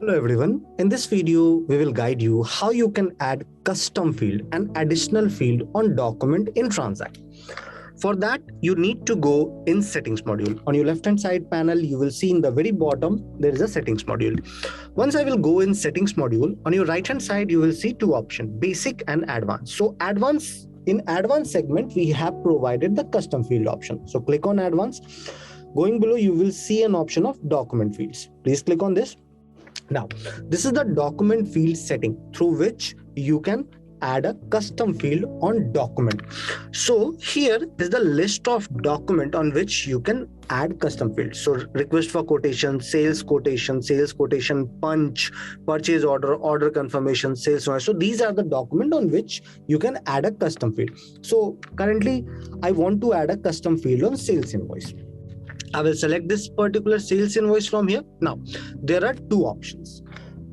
Hello everyone. In this video, we will guide you how you can add custom field and additional field on document in TranZact. For that, you need to go in settings module. On your left hand side panel, you will see in the very bottom, there is a settings module. Once I will go in settings module, on your right hand side, you will see two options, basic and advanced. So in advanced segment, we have provided the custom field option. So click on advanced. Going below, you will see an option of document fields. Please click on this. Now, this is the document field setting through which you can add a custom field on document. So here is the list of document on which you can add custom fields. So request for quotation, sales quotation, punch, purchase order, order confirmation, sales. So these are the document on which you can add a custom field. So currently I want to add a custom field on sales invoice. I will select this particular sales invoice from here. Now, there are two options.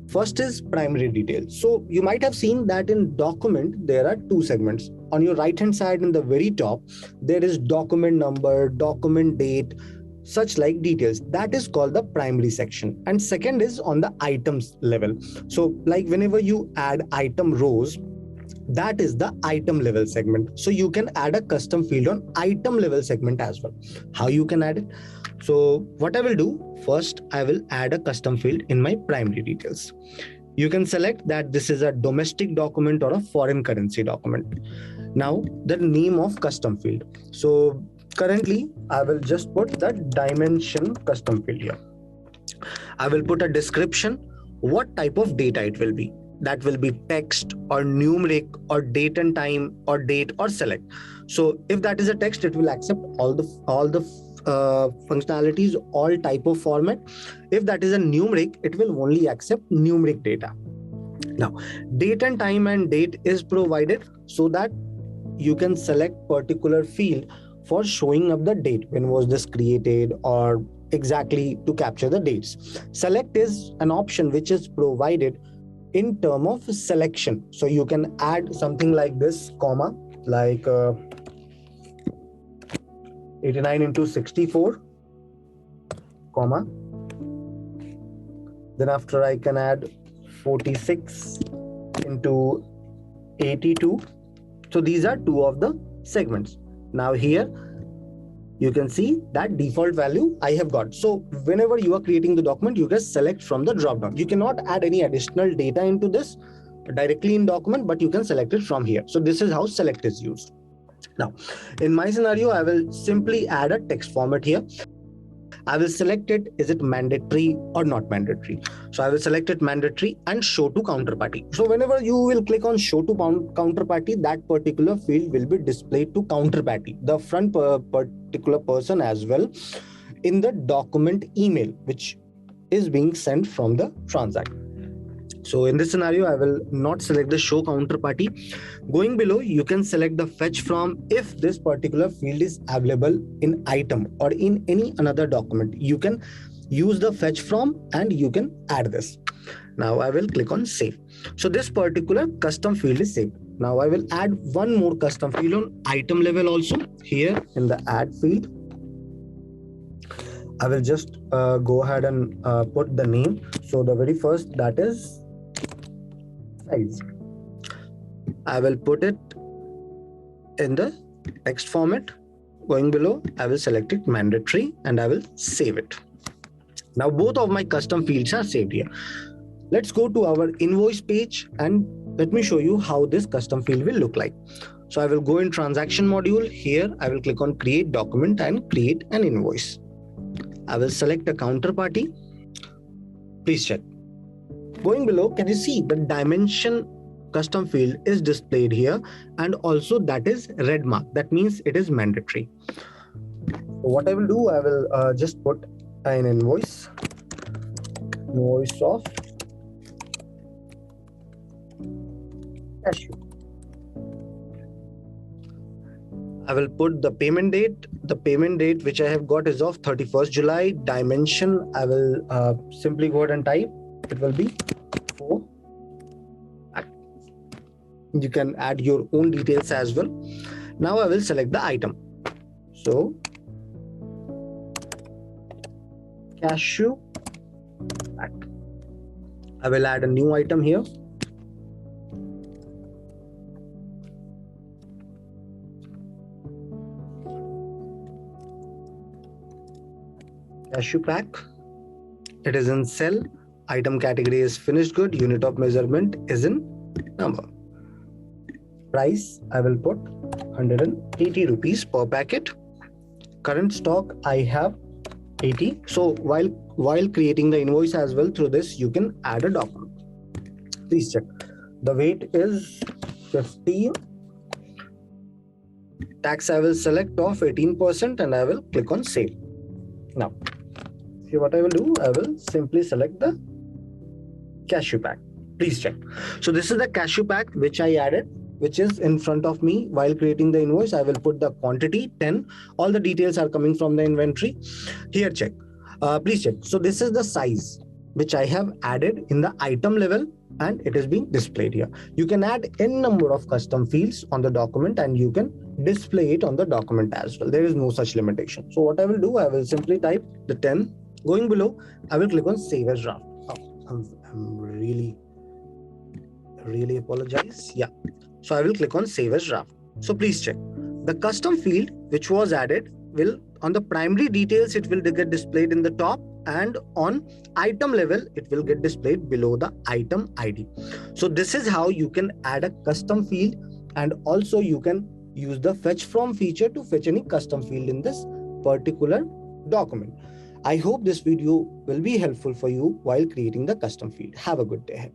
First is primary details. So you might have seen that in document, there are two segments. On your right hand side in the very top, there is document number, document date, such like details. That is called the primary section. And second is on the items level. So like whenever you add item rows, that is the item level segment. So you can add a custom field on item level segment as well. How you can add it? So what I will do, first I will add a custom field in my primary details. You can select that this is a domestic document or a foreign currency document. Now the name of custom field. So currently I will just put the dimension custom field here. I will put a description, what type of data it will be. That will be text or numeric or date and time or date or select. So if that is a text, it will accept all the functionalities, all type of format. If that is a numeric, it will only accept numeric data. Now, date and time and date is provided so that you can select particular field for showing up the date, when was this created, or exactly to capture the dates. Select is an option which is provided in term of selection. So you can add something like this, comma, like 89 into 64, comma. Then after I can add 46 into 82. So these are two of the segments. Now here you can see that default value I have got. So whenever you are creating the document, you just select from the drop down. You cannot add any additional data into this directly in document, but you can select it from here. So this is how select is used. Now, in my scenario, I will simply add a text format here. I will select it. Is it mandatory or not mandatory? So I will select it mandatory and show to counterparty. So whenever you will click on show to counterparty, that particular field will be displayed to counterparty, the front particular person as well, in the document email, which is being sent from the TranZact. So in this scenario, I will not select the show counterparty. Going below, you can select the fetch from if this particular field is available in item or in any another document. You can use the fetch from and you can add this. Now I will click on save. So this particular custom field is saved. Now I will add one more custom field on item level also. Here in the add field, I will just go ahead and put the name. So the very first, that is size. I will put it in the text format. Going below, I will select it mandatory and I will save it. Now both of my custom fields are saved here. Let's go to our invoice page and let me show you how this custom field will look like. So I will go in transaction module. Here I will click on create document and create an invoice. I will select a counterparty. Please check. Going below, can you see the dimension custom field is displayed here, and also that is red mark. That means it is mandatory. So what I will do, I will just put an invoice of cashew. I will put the payment date. The payment date which I have got is of 31st July. Dimension, I will simply go ahead and type. It will be 4. You can add your own details as well. Now I will select the item. So cashew. I will add a new item here. Cashew pack. It is in cell. Item category is finished good. Unit of measurement is in number. Price, I will put 180 rupees per packet. Current stock, I have 80. So while creating the invoice as well, through this you can add a document. Please check. The weight is 50. Tax I will select off 18% and I will click on save. Now, see what I will do, I will simply select the cashew pack. Please check. So this is the cashew pack which I added, which is in front of me while creating the invoice. I will put the quantity 10. All the details are coming from the inventory. Here, check. Please check. So this is the size which I have added in the item level and it is being displayed here. You can add n number of custom fields on the document and you can display it on the document as well. There is no such limitation. So what I will do, I will simply type the 10. Going below, I will click on save as draft. Oh, I'm really apologize. Yeah. So I will click on save as draft. So please check. The custom field which was added will on the primary details, it will get displayed in the top, and on item level, it will get displayed below the item ID. So this is how you can add a custom field, and also you can use the fetch from feature to fetch any custom field in this particular document. I hope this video will be helpful for you while creating the custom field. Have a good day ahead.